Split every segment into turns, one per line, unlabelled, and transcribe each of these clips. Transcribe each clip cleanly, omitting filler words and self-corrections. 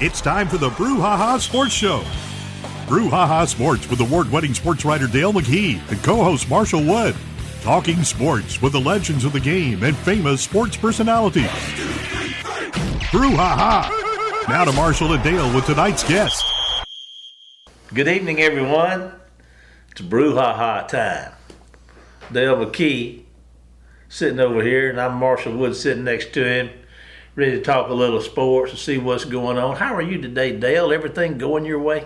It's time for the Brouhaha Sports Show. Brouhaha Sports with award-winning sports writer Dale McKee and co-host Marshall Wood. Talking sports with the legends of the game and famous sports personalities. Brouhaha. Now to Marshall and Dale with tonight's guest.
Good evening, everyone. It's Brouhaha time. Dale McKee sitting over here, and I'm Marshall Wood sitting next to him, ready to talk a little sports and see what's going on. How are you today, Dale? Everything going your way?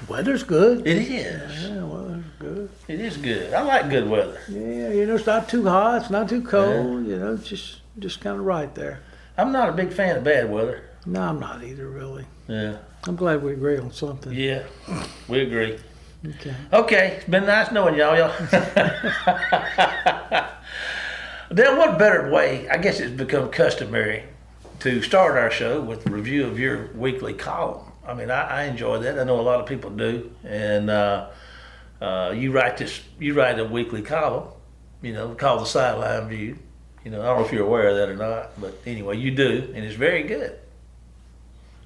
Weather's good.
It is.
Yeah, weather's good.
It is good. I like good weather.
Yeah, it's not too hot, it's not too cold, it's just kind of right there.
I'm not a big fan of bad weather.
No, I'm not either, really.
Yeah.
I'm glad we agree on something.
Yeah, we agree.
Okay,
it's been nice knowing y'all. Dale, what better way, I guess it's become customary to start our show with a review of your weekly column. I mean, I enjoy that. I know a lot of people do. And you write a weekly column, called The Sideline View. I don't know if you're aware of that or not, but anyway, you do, and it's very good.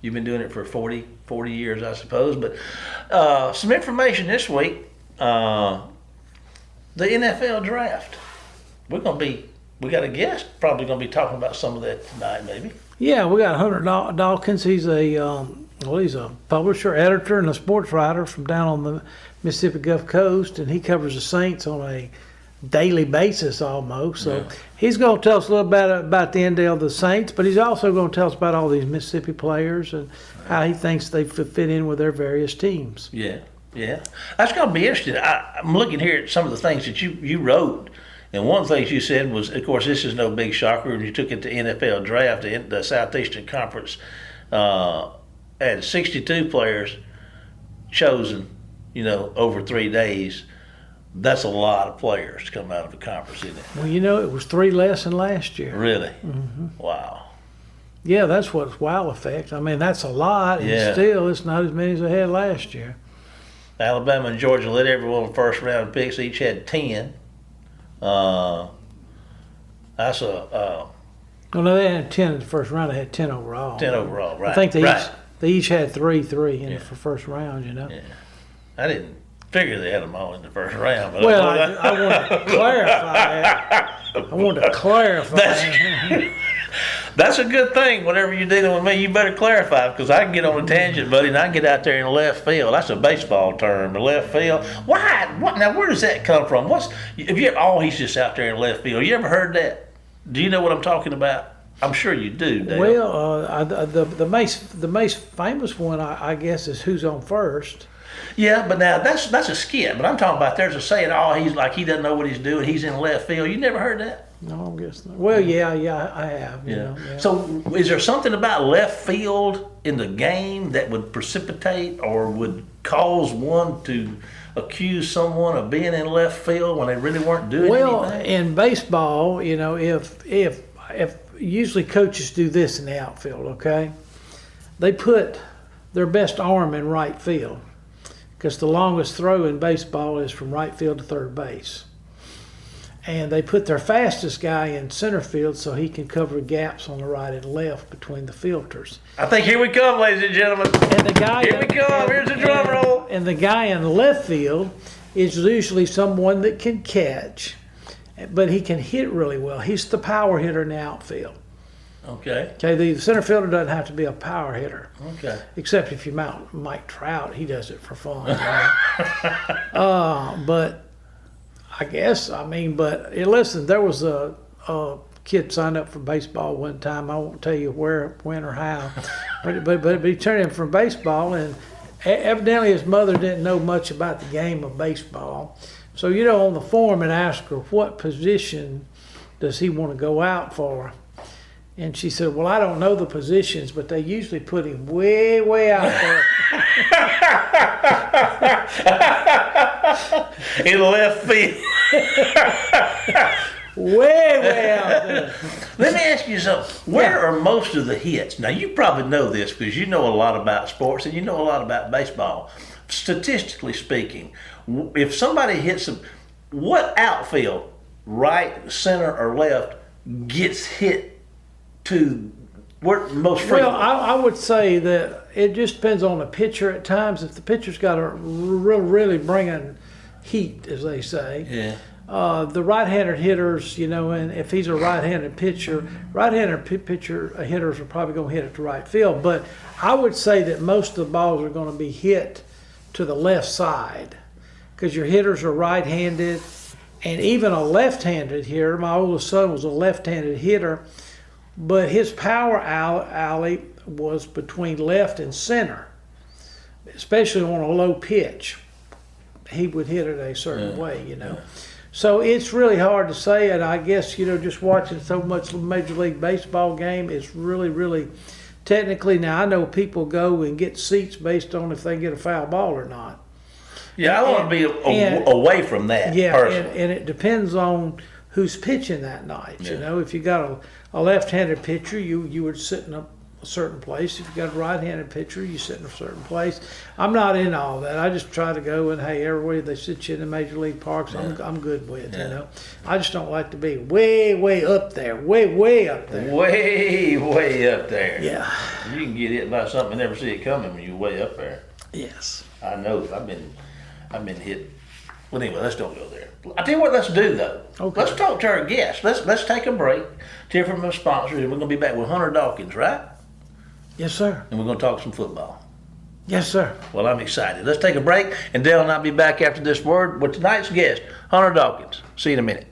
You've been doing it for 40 years, I suppose. But some information this week, the NFL draft. We got a guest probably going to be talking about some of that tonight, maybe.
Yeah, we got Hunter Dawkins. He's a publisher, editor, and a sports writer from down on the Mississippi Gulf Coast, and he covers the Saints on a daily basis almost. So he's going to tell us a little bit about the end of the Saints, but he's also going to tell us about all these Mississippi players and how he thinks they fit in with their various teams.
Yeah. That's going to be interesting. I'm looking here at some of the things that you wrote. And one of the things you said was, of course, this is no big shocker. When you took it to NFL draft, the Southeastern Conference had 62 players chosen, over 3 days. That's a lot of players to come out of the conference, isn't it?
Well, it was 3 less than last year.
Really?
Mm-hmm.
Wow.
Yeah, that's what's wow effect. I mean, that's a lot, and still it's not as many as they had last year.
Alabama and Georgia led everyone first round picks. Each had 10.
No, they had 10 in the first round. They had 10 overall.
10 overall, right.
I think they each had three in the first round,
Yeah. I didn't figure they had them all in the first round. But
well, I wanted to clarify that. I wanted to clarify that.
That's a good thing. Whenever you're dealing with me, you better clarify, because I can get on a tangent, buddy, and I can get out there in left field. That's a baseball term, the left field. Why? Now, where does that come from? He's just out there in left field. You ever heard that? Do you know what I'm talking about? I'm sure you do, Dale.
Well, the most famous one, I guess, is Who's on First.
Yeah, but now that's a skit. But I'm talking about there's a saying, he's like he doesn't know what he's doing. He's in left field. You never heard that?
No, I guess not. Well, yeah, I have.
Yeah. So is there something about left field in the game that would precipitate or would cause one to accuse someone of being in left field when they really weren't doing anything?
Well, in baseball, if usually coaches do this in the outfield, okay? They put their best arm in right field, because the longest throw in baseball is from right field to third base. And they put their fastest guy in center field so he can cover gaps on the right and left between the filters.
I think here we come, ladies and gentlemen.
And the guy
here we come. Here's the drum roll.
And the guy in the left field is usually someone that can catch, but he can hit really well. He's the power hitter in the outfield.
Okay.
The center fielder doesn't have to be a power hitter.
Okay.
Except if you mount Mike Trout, he does it for fun. But I guess, listen, there was a kid signed up for baseball one time. I won't tell you where, when, or how. but he turned in for baseball, and evidently his mother didn't know much about the game of baseball. So, on the form it asked her, what position does he want to go out for? And she said, well, I don't know the positions, but they usually put him way, way out there.
In left field.
way out there.
Let me ask you something. Where are most of the hits? Now, you probably know this because you know a lot about sports and you know a lot about baseball. Statistically speaking, if somebody hits what outfield, right, center, or left, gets hit to most frequent?
Well, I would say that it just depends on the pitcher at times. If the pitcher's got to really bringing heat, as they say, the right-handed hitters, and if he's a right-handed pitcher, hitters are probably going to hit it to right field. But I would say that most of the balls are going to be hit to the left side because your hitters are right-handed, and even a left-handed hitter. My oldest son was a left-handed hitter. But his power alley was between left and center, especially on a low pitch. He would hit it a certain way,
Yeah.
So it's really hard to say, and I guess, just watching so much Major League Baseball game is really technically. Now, I know people go and get seats based on if they get a foul ball or not.
Yeah, I want to be away from that.
Yeah, and it depends on who's pitching that night. If you got a left-handed pitcher, you would sit in a certain place. If you got a right-handed pitcher, you sit in a certain place. I'm not in all that. I just try to go and, hey, everywhere they sit you in the major league parks, I'm good with. I just don't like to be way up there, way up there.
Way up there.
Yeah.
You can get hit by something and never see it coming when you're way up there.
Yes.
I know. I've been hit. Well, anyway, let's don't go there. I tell you what, let's do though.
Okay.
Let's talk to our guests. Let's take a break to hear from our sponsors, and we're going to be back with Hunter Dawkins, right?
Yes, sir.
And we're going to talk some football.
Yes, sir.
Well, I'm excited. Let's take a break, and Dale and I'll be back after this word with tonight's guest, Hunter Dawkins. See you in a minute.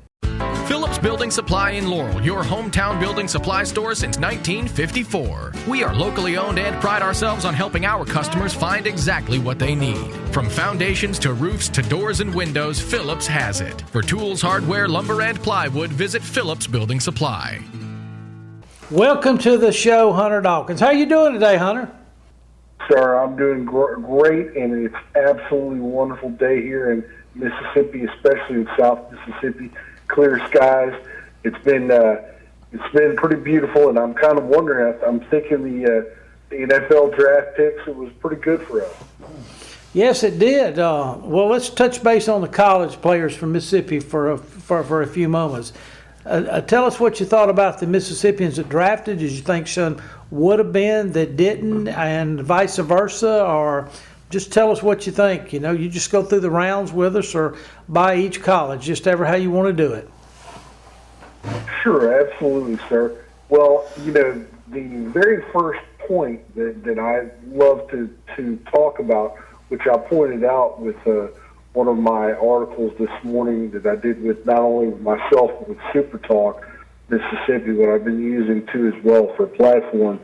Phillips Building Supply in Laurel, your hometown building supply store since 1954. We are locally owned and pride ourselves on helping our customers find exactly what they need. From foundations to roofs to doors and windows, Phillips has it. For tools, hardware, lumber, and plywood, visit Phillips Building Supply.
Welcome to the show, Hunter Dawkins. How you doing today, Hunter?
Sir, I'm doing great, and it's absolutely wonderful day here in Mississippi, especially in South Mississippi. Clear skies. It's been pretty beautiful, and I'm kind of wondering. I'm thinking the NFL draft picks. It was pretty good for us.
Yes, it did. Well, let's touch base on the college players from Mississippi for a few moments. Tell us what you thought about the Mississippians that drafted. Did you think some would have been that didn't, and vice versa, or just tell us what you think. You just go through the rounds with us or by each college, just ever how you want to do it.
Sure, absolutely, sir. Well, the very first point that I love to talk about, which I pointed out with one of my articles this morning that I did with not only myself but with Super Talk Mississippi, what I've been using too as well for a platform.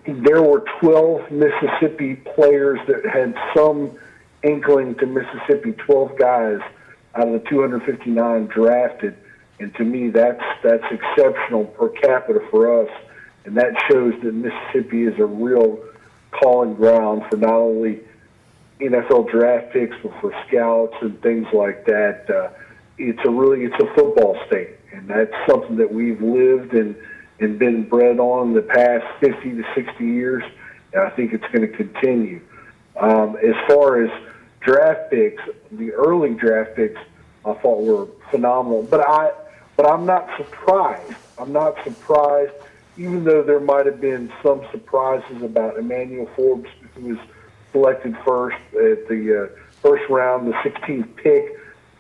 There were 12 Mississippi players that had some inkling to Mississippi, 12 guys out of the 259 drafted. And to me, that's exceptional per capita for us. And that shows that Mississippi is a real calling ground for not only NFL draft picks, but for scouts and things like that. It's a football state. And that's something that we've lived and been bred on the past 50 to 60 years, and I think it's going to continue. As far as draft picks, the early draft picks I thought were phenomenal, but I'm not surprised. I'm not surprised, even though there might have been some surprises about Emmanuel Forbes, who was selected first at the first round, the 16th pick.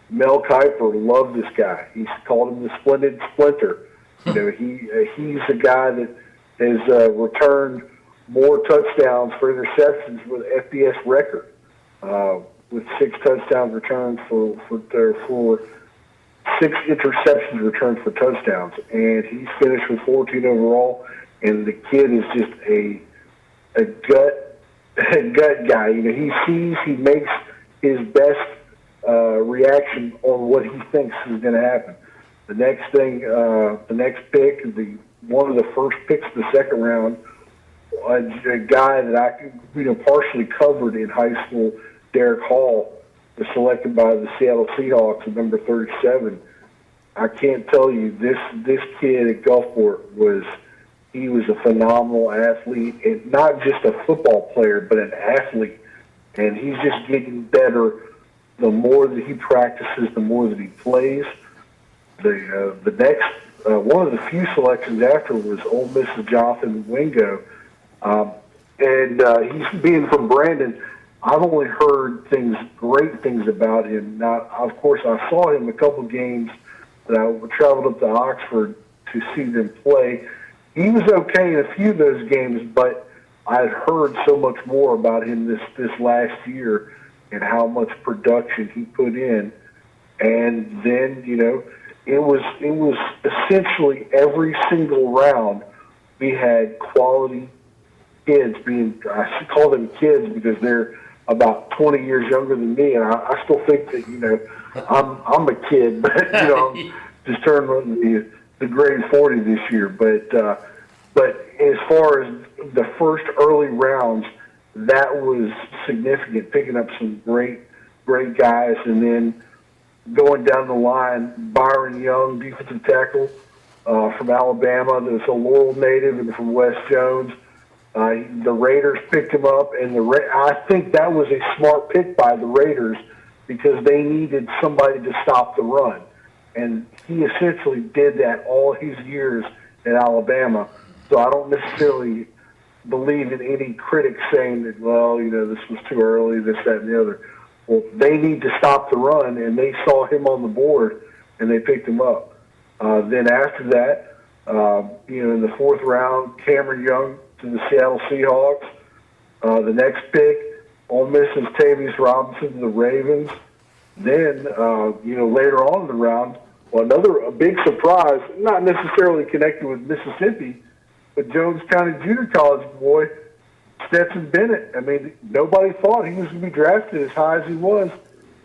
Mel Kiper loved this guy. He called him the Splendid Splinter. He's a guy that has returned more touchdowns for interceptions with FBS record, with 6 touchdowns returned for 6 interceptions returned for touchdowns, and he's finished with 14 overall. And the kid is just a gut guy. He makes his best reaction on what he thinks is going to happen. The next pick, one of the first picks of the second round, a guy that I partially covered in high school, Derek Hall, was selected by the Seattle Seahawks at number 37. I can't tell you, this kid at Gulfport was a phenomenal athlete, and not just a football player, but an athlete. And he's just getting better the more that he practices, the more that he plays. The next one of the few selections after was Ole Miss's Jonathan Wingo. And he's being from Brandon. I've only heard great things about him. Now, of course, I saw him a couple games that I traveled up to Oxford to see them play. He was okay in a few of those games, but I had heard so much more about him this last year and how much production he put in. And then, it was essentially every single round we had quality kids I call them kids because they're about 20 years younger than me, and I still think that, I'm a kid, but, I'm just turned on the grade 40 this year. But as far as the first early rounds, that was significant, picking up some great guys, and then going down the line, Byron Young, defensive tackle from Alabama, that's a Laurel native, and from West Jones. The Raiders picked him up, and I think that was a smart pick by the Raiders because they needed somebody to stop the run. And he essentially did that all his years at Alabama. So I don't necessarily believe in any critics saying that, this was too early, this, that, and the other. Well, they need to stop the run, and they saw him on the board, and they picked him up. Then after that, in the fourth round, Cameron Young to the Seattle Seahawks. The next pick, Ole Miss's Tavius Robinson to the Ravens. Then, later on in the round, a big surprise, not necessarily connected with Mississippi, but Jones County Junior College boy, Stetson Bennett. I mean, nobody thought he was going to be drafted as high as he was,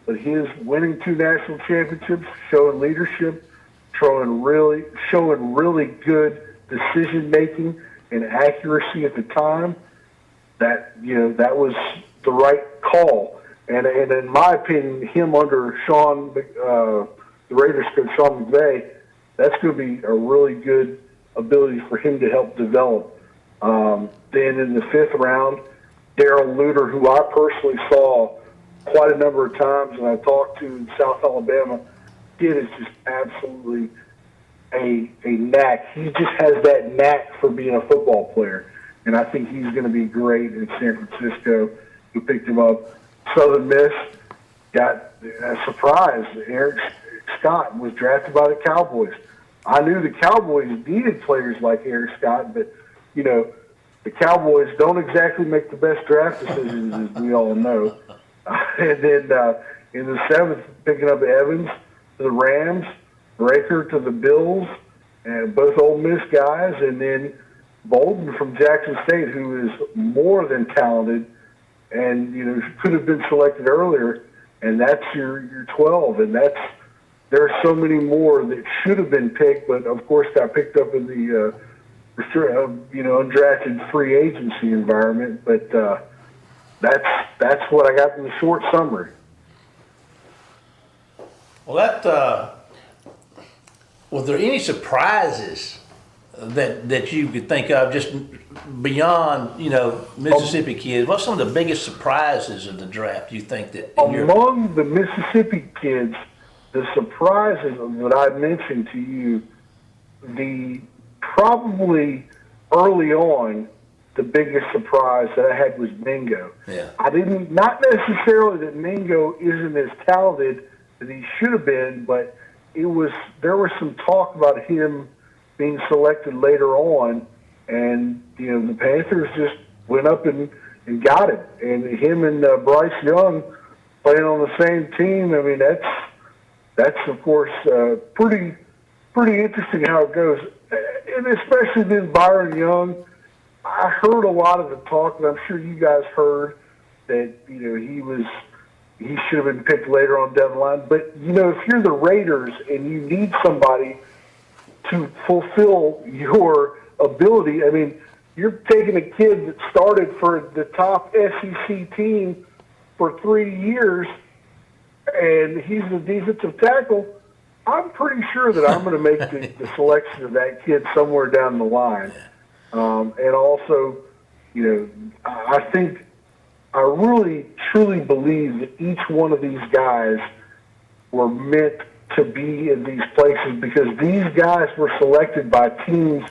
but his winning 2 national championships, showing leadership, showing really good decision-making and accuracy at the time, that was the right call. And in my opinion, him under the Raiders coach Sean McVay, that's going to be a really good ability for him to help develop. Then in the 5th round, Darrell Luter, who I personally saw quite a number of times and I talked to in South Alabama, kid is just absolutely a knack. He just has that knack for being a football player. And I think he's going to be great in San Francisco, who picked him up. Southern Miss got a surprise. Eric Scott was drafted by the Cowboys. I knew the Cowboys needed players like Eric Scott, but, the Cowboys don't exactly make the best draft decisions, as we all know. And then in the 7th, picking up Evans to the Rams, Breaker to the Bills, and both Ole Miss guys, and then Bolden from Jackson State, who is more than talented and, could have been selected earlier, and that's your 12. And there are so many more that should have been picked, but of course got picked up in the undrafted free agency environment. But that's what I got in the short summary.
Well, was there any surprises that you could think of just beyond, Mississippi kids? What's some of the biggest surprises of the draft you think that?
Among the Mississippi kids, the surprises that I mentioned to you, probably early on, the biggest surprise that I had was Mingo.
Yeah.
Not necessarily that Mingo isn't as talented as he should have been, but there was some talk about him being selected later on, and the Panthers just went up and got him. And him and Bryce Young playing on the same team. I mean, that's of course pretty interesting how it goes. And especially then Byron Young, I heard a lot of the talk, and I'm sure you guys heard that he should have been picked later on down the line. But if you're the Raiders and you need somebody to fulfill your ability, I mean, you're taking a kid that started for the top SEC team for 3 years, and he's a defensive tackle. I'm pretty sure that I'm going to make the selection of that kid somewhere down the line. And also, I really, truly believe that each one of these guys were meant to be in these places because these guys were selected by teams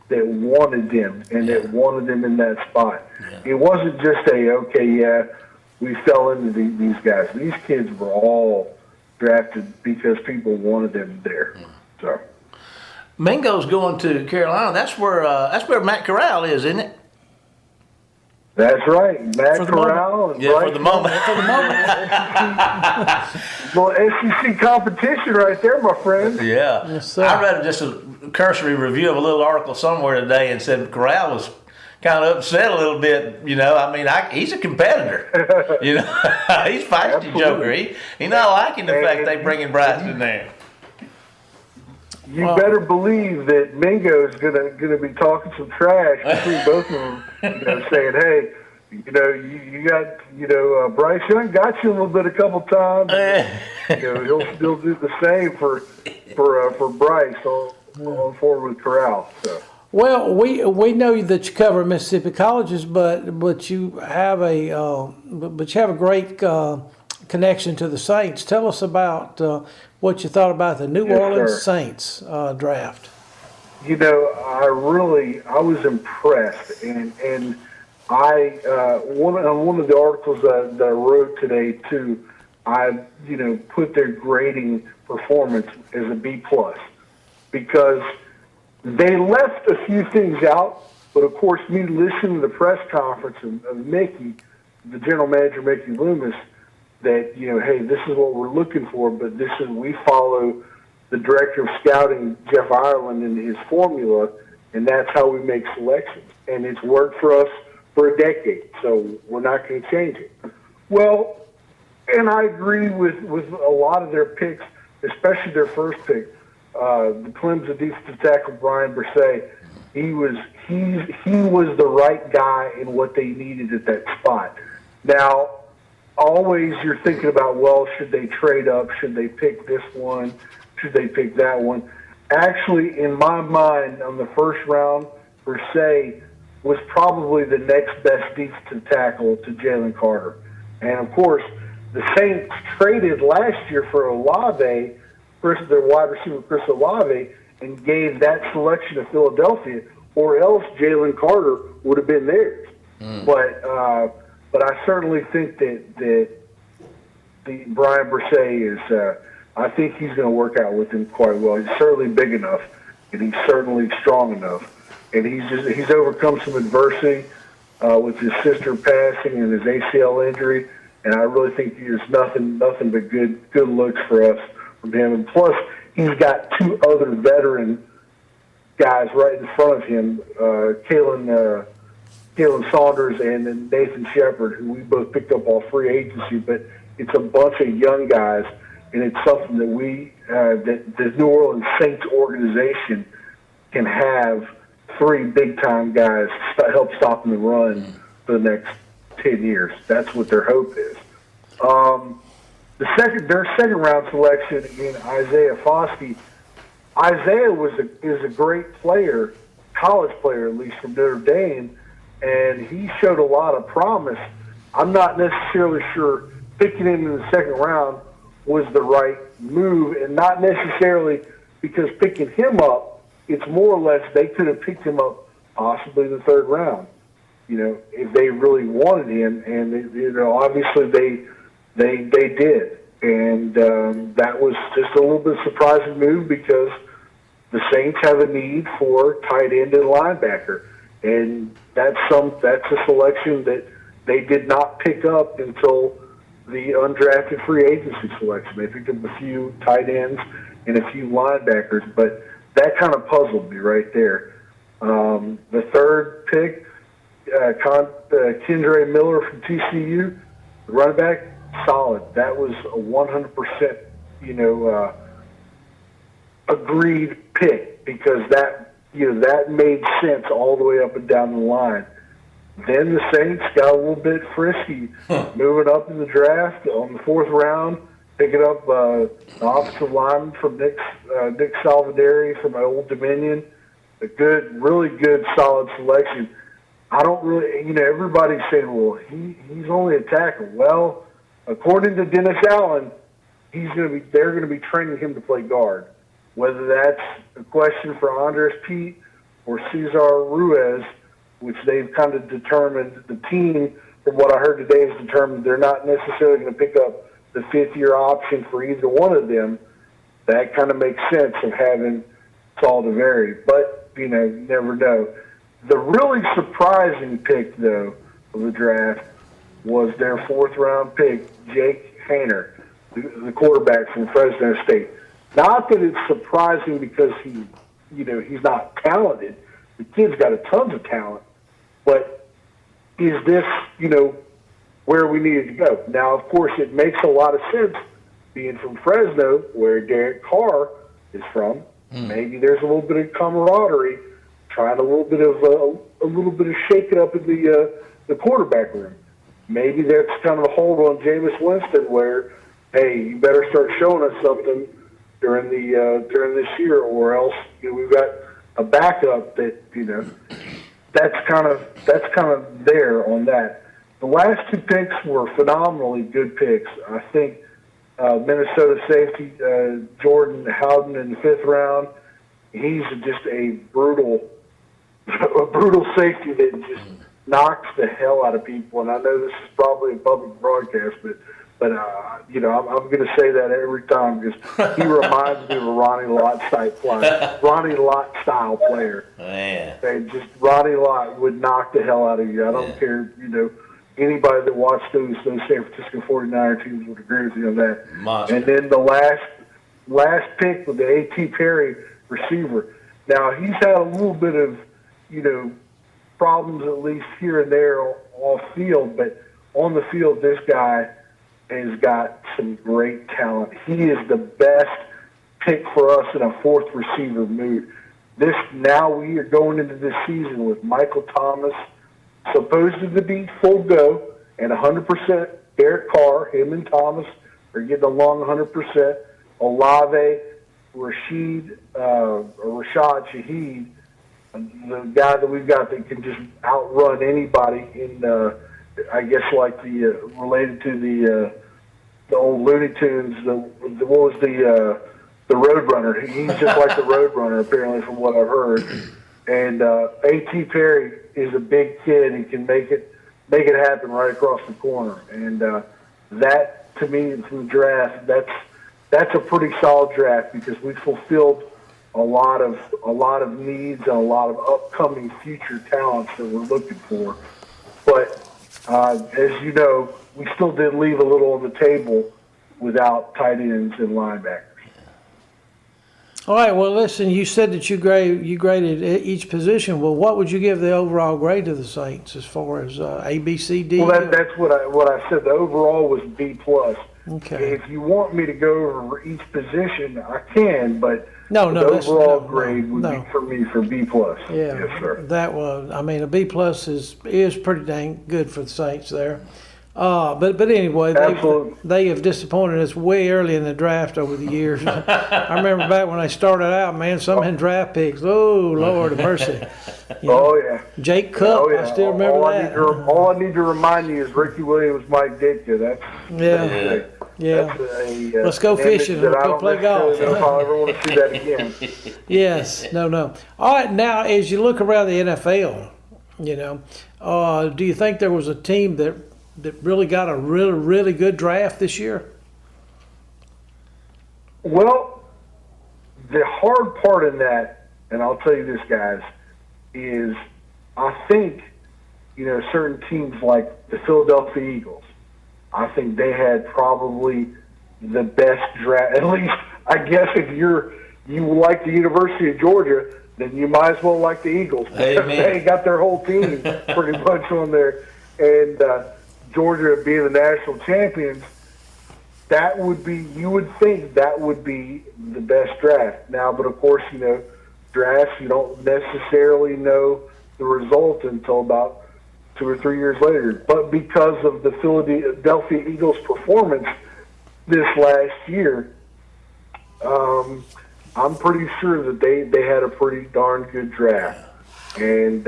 that wanted them and that wanted them in that spot. Yeah. It wasn't just we fell into these guys. These kids were all drafted because people wanted them there. Yeah. So,
Mingo's going to Carolina. That's where Matt Corral is, isn't it?
That's right, Matt Corral.
For the moment. For the moment.
Well, SEC competition right there, my friend.
Yeah.
Yes, sir.
I read just a cursory review of a little article somewhere today and said Corral was kind of upset a little bit. He's a competitor. He's feisty joker. He not liking the fact they bringing Bryce in there.
You better believe that Mingo's gonna be talking some trash between both of them, saying, "Hey, you got, Bryce Young got you a little bit a couple times. He'll still do the same for Bryce on forward with Corral." So.
Well, we know that you cover Mississippi colleges, but you have a great connection to the Saints. Tell us about what you thought about the New Orleans Saints draft.
I was impressed, and one of the articles that I wrote today too, I put their grading performance as a B+ because they left a few things out, but of course, me listening to the press conference of Mickey, the general manager Mickey Loomis, that hey, this is what we're looking for, but we follow the director of scouting Jeff Ireland and his formula, and that's how we make selections, and it's worked for us for a decade, so we're not going to change it. Well, and I agree with a lot of their picks, especially their first pick, the Clemson defensive tackle Brian Brouhaha. He was the right guy in what they needed at that spot. Now, always you're thinking about, well, should they trade up? Should they pick this one? Should they pick that one? Actually, in my mind, on the first round, Brouhaha was probably the next best defensive tackle to Jalen Carter. And, of course, the Saints traded last year for Olave, their wide receiver Chris Olave, and gave that selection to Philadelphia, or else Jalen Carter would have been theirs. But I certainly think that the Brian Brouhaha is. I think he's going to work out with him quite well. He's certainly big enough, and he's certainly strong enough, and he's overcome some adversity with his sister passing and his ACL injury, and I really think there's nothing but good looks for us from him. And plus, he's got two other veteran guys right in front of him, Kalen Saunders and then Nathan Shepard, who we both picked up off free agency, but it's a bunch of young guys, and it's something that that the New Orleans Saints organization can have three big-time guys to help stop the run for the next 10 years. That's what their hope is. Their second round selection in Isaiah Foskey. Isaiah is a great player, college player at least, from Notre Dame, and he showed a lot of promise. I'm not necessarily sure picking him in the second round was the right move, and not necessarily because picking him up, it's more or less they could have picked him up possibly in the third round, if they really wanted him, and obviously they did, and that was just a little bit surprising move because the Saints have a need for tight end and linebacker, and that's a selection that they did not pick up until the undrafted free agency selection. They picked up a few tight ends and a few linebackers, but that kind of puzzled me right there. The third pick, Kendre Miller from TCU, the running back, solid. That was a 100%, agreed pick because that made sense all the way up and down the line. Then the Saints got a little bit frisky, moving up in the draft on the fourth round, picking up the offensive lineman from Nick Salvaderi from Old Dominion. A really good, solid selection. I don't really, everybody's saying, well, he's only a tackle. Well, according to Dennis Allen, they're going to be training him to play guard. Whether that's a question for Andres Pete or Cesar Ruiz, which they've kind of determined, the team, from what I heard today, has determined they're not necessarily going to pick up the fifth-year option for either one of them. That kind of makes sense of having Saul DeVary. But, you never know. The really surprising pick, though, of the draft was their fourth-round pick, Jake Haener, the quarterback from Fresno State. Not that it's surprising because he's not talented. The kid's got a tons of talent. But is this, where we needed to go? Now, of course, it makes a lot of sense being from Fresno, where Derek Carr is from. Maybe there's a little bit of camaraderie, trying a little bit of shaking up in the quarterback room. Maybe that's kind of a hold on Jameis Winston, where, hey, you better start showing us something during this year, or else we've got a backup that that's kind of there on that. The last two picks were phenomenally good picks. I think Minnesota safety Jordan Howden in the fifth round. He's just a brutal safety that just knocks the hell out of people. And I know this is probably a public broadcast, but I'm going to say that every time because he reminds me of a Ronnie Lott type player. Ronnie Lott style player.
Man.
Ronnie Lott would knock the hell out of you. I don't care, anybody that watched those San Francisco 49er teams would agree with you on that.
Monster.
And then the last pick with the A.T. Perry receiver. Now, he's had a little bit of, problems at least here and there off field, but on the field, this guy has got some great talent. He is the best pick for us in a fourth receiver mood. Now we are going into this season with Michael Thomas supposed to be full go and 100%. Derek Carr, him and Thomas are getting along 100%. Olave, Rashad Shaheed, the guy that we've got that can just outrun anybody in, I guess, like related to the old Looney Tunes. What was the Roadrunner? He's just like the Roadrunner, apparently, from what I've heard. And A.T. Perry is a big kid. He can make it happen right across the corner. And that, to me, from the draft, that's a pretty solid draft because we fulfilled a lot of needs and a lot of upcoming future talents that we're looking for. But as you know, we still did leave a little on the table without tight ends and linebackers.
All right. Well, listen. You said that you graded each position. Well, what would you give the overall grade to the Saints as far as A, B, C, D?
Well, that's what I said. The overall was B+.
Okay.
If you want me to go over each position, I can, but
the overall
grade would be for me for B+.
Yeah,
yes, sir.
That was. I mean, a B+ is pretty dang good for the Saints there. But anyway, they have disappointed us way early in the draft over the years. I remember back when they started out, man, some in draft picks. Oh, Lord of mercy.
Oh, yeah.
Jake Cup, I still remember that.
All I need to remind you is Ricky Williams, Mike Ditka.
Let's go fishing and go play golf.
I don't know if I'll ever want to see that again.
Yes. No. All right, now, as you look around the NFL, do you think there was a team that really got a really, really good draft this year?
Well, the hard part in that, and I'll tell you this, guys, is I think, certain teams like the Philadelphia Eagles, I think they had probably the best draft. At least, I guess, if you like the University of Georgia, then you might as well like the Eagles. They got their whole team pretty much on there. And Georgia being the national champions, you would think that would be the best draft. Now, but of course, drafts, you don't necessarily know the result until about 2 or 3 years later. But because of the Philadelphia Eagles' performance this last year, I'm pretty sure that they had a pretty darn good draft. And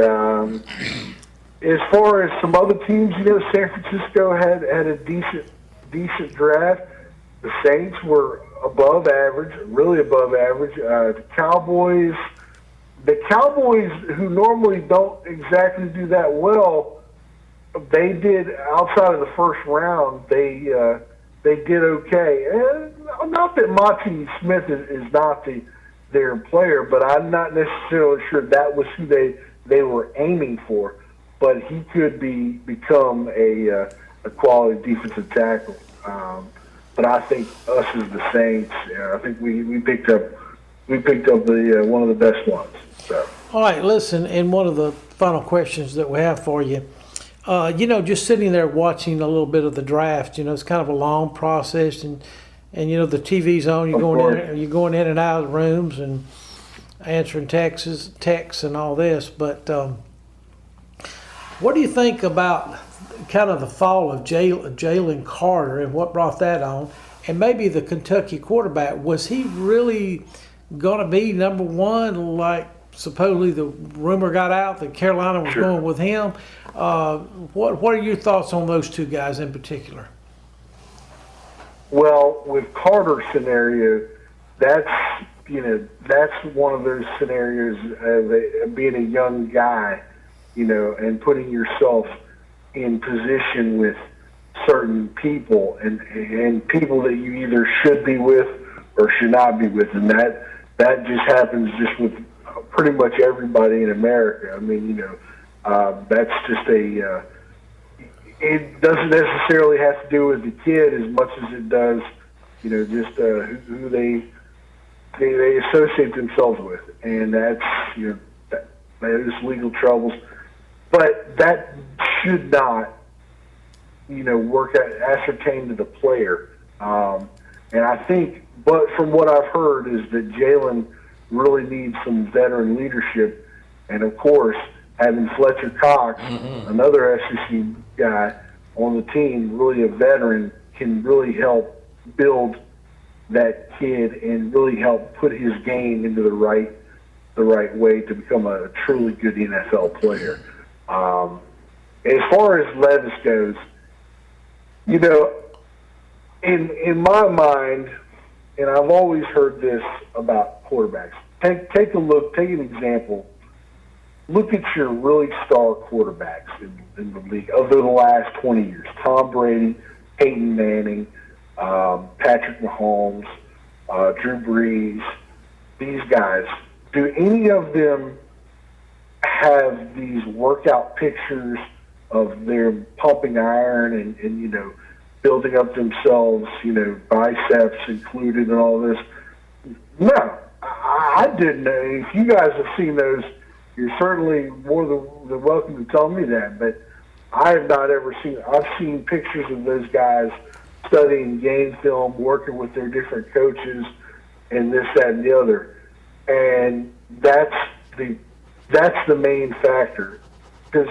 as far as some other teams, San Francisco had a decent draft. The Saints were above average, really above average. The Cowboys, who normally don't exactly do that well, they did outside of the first round. They did okay. And not that Monty Smith is not their player, but I'm not necessarily sure that was who they were aiming for. But he could become a quality defensive tackle. But I think us as the Saints, I think we picked up the one of the best ones. So.
All right, listen, and one of the final questions that we have for you, just sitting there watching a little bit of the draft, it's kind of a long process, and the TV's on, you're going in and out of the rooms and answering texts and all this, but what do you think about kind of the fall of Jalen Carter and what brought that on, and maybe the Kentucky quarterback? Was he really going to be number one, like supposedly the rumor got out that Carolina was going with him? What are your thoughts on those two guys in particular?
Well, with Carter's scenario, that's one of those scenarios of being a young guy, and putting yourself in position with certain people and people that you either should be with or should not be with, and that just happens just with pretty much everybody in America. I mean, that's just it doesn't necessarily have to do with the kid as much as it does, just who they associate themselves with, and that's those legal troubles. But that should not, ascertain to the player. And I think, but from what I've heard, is that Jalen really needs some veteran leadership. And, of course, having Fletcher Cox, another SEC guy on the team, really a veteran, can really help build that kid and really help put his game into the right way to become a truly good NFL player. As far as Levis goes, in my mind, and I've always heard this about quarterbacks. Take an example. Look at your really star quarterbacks in the league over the last 20 years. Tom Brady, Peyton Manning, Patrick Mahomes, Drew Brees, these guys. Do any of them have these workout pictures of their pumping iron and building up themselves, biceps included and all this? No, I didn't. If you guys have seen those, you're certainly more than welcome to tell me that. But I have not ever seen. I've seen pictures of those guys studying game film, working with their different coaches, and this, that, and the other. And that's the main factor, because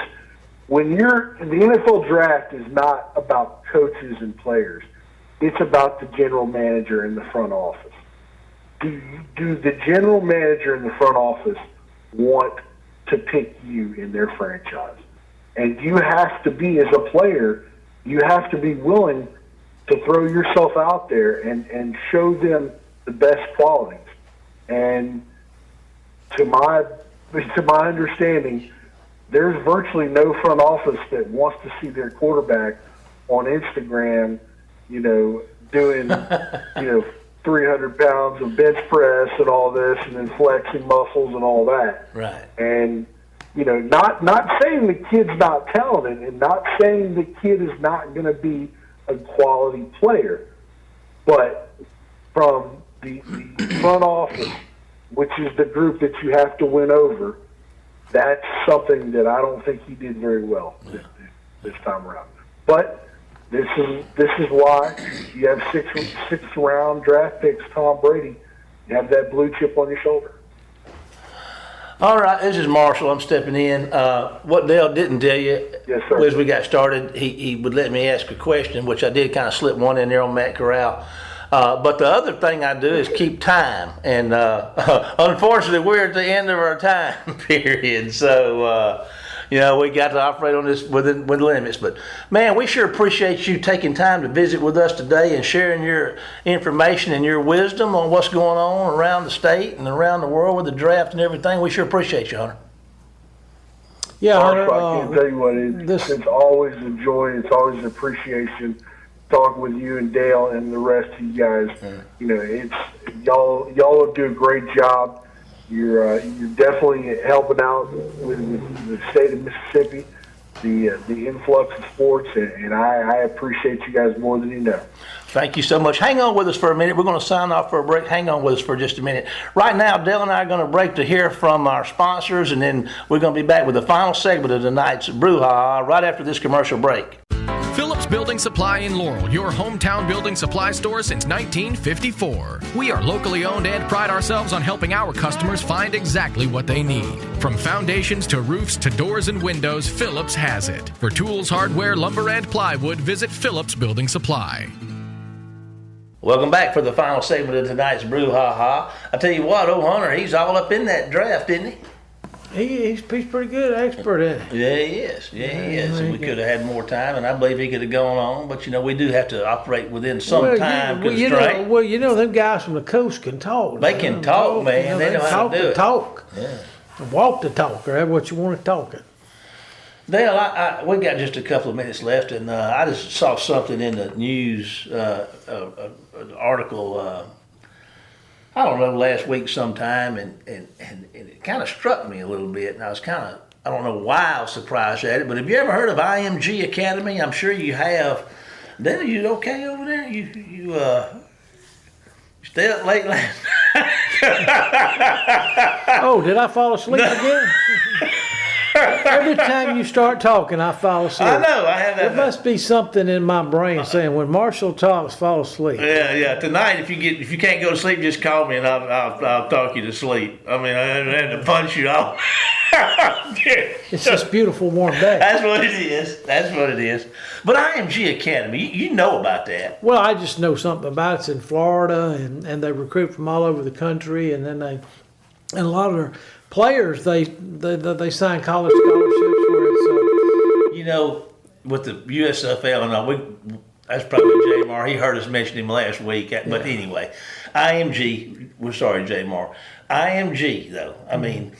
when the NFL draft is not about coaches and players, it's about the general manager in the front office. Do the general manager in the front office want to pick you in their franchise? And you have to be, as a player, you have to be willing to throw yourself out there and show them the best qualities. And to my understanding, there's virtually no front office that wants to see their quarterback on Instagram, doing, 300 pounds of bench press and all this, and then flexing muscles and all that.
Right.
And, not saying the kid's not talented and not saying the kid is not going to be a quality player, but from the front office, which is the group that you have to win over, that's something that I don't think he did very well this time around. But this is why you have sixth round draft picks, Tom Brady. You have that blue chip on your shoulder.
All right, this is Marshall. I'm stepping in. What Dale didn't tell you,
yes, sir,
as we got started, he would let me ask a question, which I did kind of slip one in there on Matt Corral. But the other thing I do is keep time. And unfortunately, we're at the end of our time period. So, You know, we got to operate on this with limits. But, man, we sure appreciate you taking time to visit with us today and sharing your information and your wisdom on what's going on around the state and around the world with the draft and everything. We sure appreciate you, Hunter.
Yeah, Hunter.
I can't tell you what, it's always a joy. It's always an appreciation talking with you and Dale and the rest of you guys. You know, it's y'all do a great job. You're definitely helping out with the state of Mississippi, the influx of sports, and I appreciate you guys more than you know.
Thank you so much. Hang on with us for a minute. We're going to sign off for a break. Hang on with us for just a minute. Right now, Dale and I are going to break to hear from our sponsors, and then we're going to be back with the final segment of tonight's Brouhaha right after this commercial break.
Phillips Building Supply in Laurel, your hometown building supply store since 1954. We are locally owned and pride ourselves on helping our customers find exactly what they need. From foundations to roofs to doors and windows, Phillips has it. For tools, hardware, lumber, and plywood, visit Phillips Building Supply.
Welcome back for the final segment of tonight's Brouhaha. I tell you what, old Hunter, he's all up in that draft, isn't he?
He's pretty good expert at it.
Yeah, he is. Yeah, he is. And we could have had more time, and I believe he could have gone on. But, you know, we do have to operate within some time constraint.
You know, them guys from the coast can talk.
They can talk, man. You know, they know how to do it.
Talk.
Yeah.
Walk the talk, or what you want to talk it.
Dale, we got just a couple of minutes left, and I just saw something in the news, an article, I don't know, last week sometime, and it kind of struck me a little bit, and I was kind of, I don't know why I was surprised at it, but have you ever heard of IMG Academy? I'm sure you have. Dale, you okay over there? You stay up late last night?
Oh, did I fall asleep again? Every time you start talking, I fall asleep.
I know, I have that.
There must be something in my brain saying when Marshall talks, fall asleep.
Yeah. Tonight, if you can't go to sleep, just call me and I'll talk you to sleep. I mean, I had to punch you off.
It's this beautiful warm day.
That's what it is. But IMG Academy, you know about that.
Well, I just know something about it. It's in Florida, and they recruit from all over the country, and then a lot of their players, they sign college scholarships where it's
you know, with the USFL and all, that's probably J Mar. He heard us mention him last week. But anyway, IMG. We're sorry, J Mar. IMG though. I mean,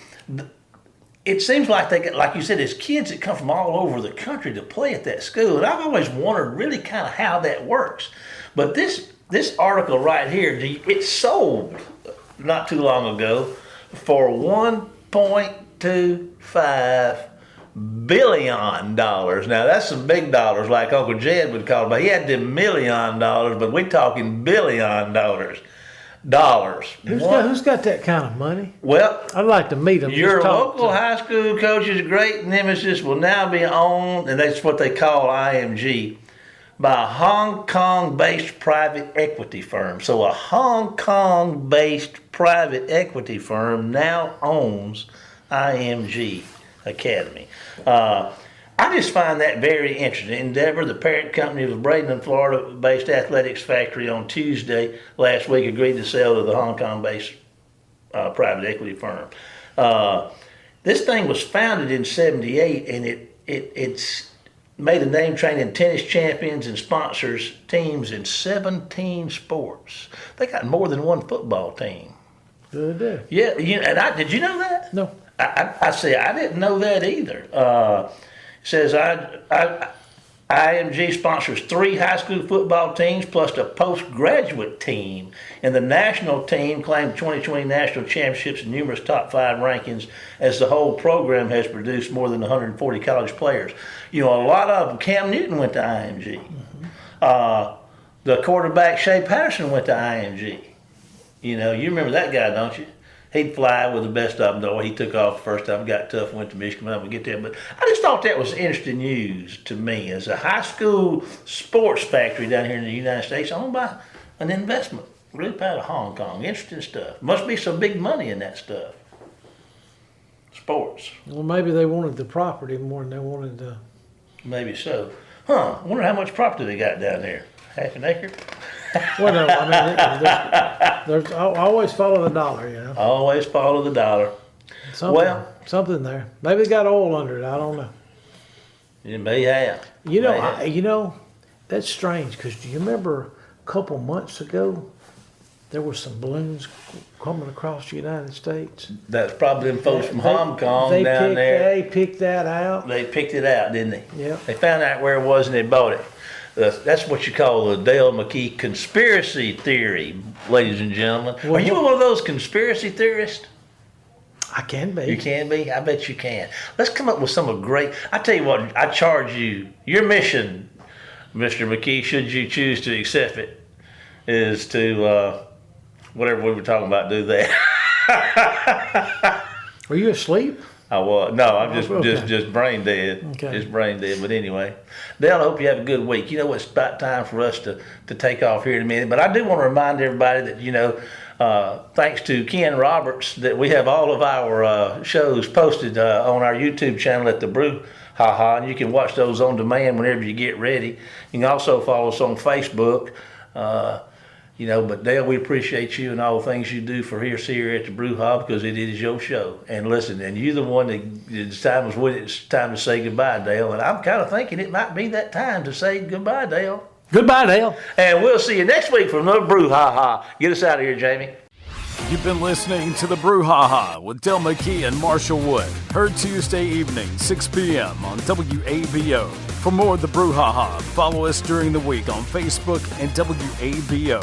it seems like they get, like you said, there's kids that come from all over the country to play at that school, and I've always wondered really kind of how that works. But this article right here, it sold not too long ago for $1.25 billion. Now that's some big dollars, like Uncle Jed would call it, but he had them $1 million, but we're talking $1 billion.
Who's got that kind of money?
Well,
I'd like to meet them.
Your local high school coach's great nemesis will now be owned, and that's what they call IMG, by a Hong Kong-based private equity firm. So a Hong Kong-based private equity firm now owns IMG Academy. I just find that very interesting. Endeavor, the parent company of the Bradenton, Florida-based athletics factory, on Tuesday last week agreed to sell to the Hong Kong-based private equity firm. This thing was founded in '78, and it's made a name training tennis champions and sponsors teams in 17 sports. They got more than one football team.
Good do.
Yeah, did you know that?
No.
I say I didn't know that either. It says IMG sponsors 3 high school football teams plus a postgraduate team, and the national team claimed 2020 national championships and numerous top 5 rankings, as the whole program has produced more than 140 college players. You know, a lot of them. Cam Newton went to IMG. Mm-hmm. The quarterback Shea Patterson went to IMG. You know, you remember that guy, don't you? He'd fly with the best of them, though. He took off the first time, got tough, went to Michigan. I'm going to get there. But I just thought that was interesting news to me. As a high school sports factory down here in the United States, owned by an investment group out of Hong Kong. Interesting stuff. Must be some big money in that stuff. Sports.
Well, maybe they wanted the property more than they wanted the...
Maybe so. I wonder how much property they got down there. Half an acre?
Well, no, I mean, there's always follow the dollar, you know.
Always follow the dollar.
Something.
Well,
Something there. Maybe they got oil under it. I don't know.
You may have.
You know, that's strange because do you remember a couple months ago there were some balloons coming across the United States?
That's probably them folks from Hong Kong down there.
They picked that out.
They picked it out, didn't they?
Yeah.
They found out where it was and they bought it. That's what you call the Dale McKee conspiracy theory, ladies and gentlemen.
Well,
Are you one of those conspiracy theorists?
I can be.
You can be? I bet you can. Let's come up with some great. I tell you what, I charge you, your mission, Mr. McKee, should you choose to accept it, is to, whatever we were talking about, do that.
Were you asleep?
I was. No, I'm just
Okay.
just brain dead.
Okay.
Just brain dead. But anyway, Dale, I hope you have a good week. You know, it's about time for us to take off here in a minute. But I do want to remind everybody that, thanks to Ken Roberts, that we have all of our shows posted on our YouTube channel at the Brouhaha, and you can watch those on demand whenever you get ready. You can also follow us on Facebook. But Dale, we appreciate you and all the things you do for here at the Brouhaha because it is your show. And listen, and you're the one that it's time to say goodbye, Dale. And I'm kind of thinking it might be that time to say goodbye, Dale.
Goodbye, Dale.
And we'll see you next week for another Brouhaha. Get us out of here, Jamie.
You've been listening to the Brouhaha with Dale McKee and Marshall Wood. Heard Tuesday evening, 6 p.m. on WABO. For more of the Brouhaha, follow us during the week on Facebook and WABO.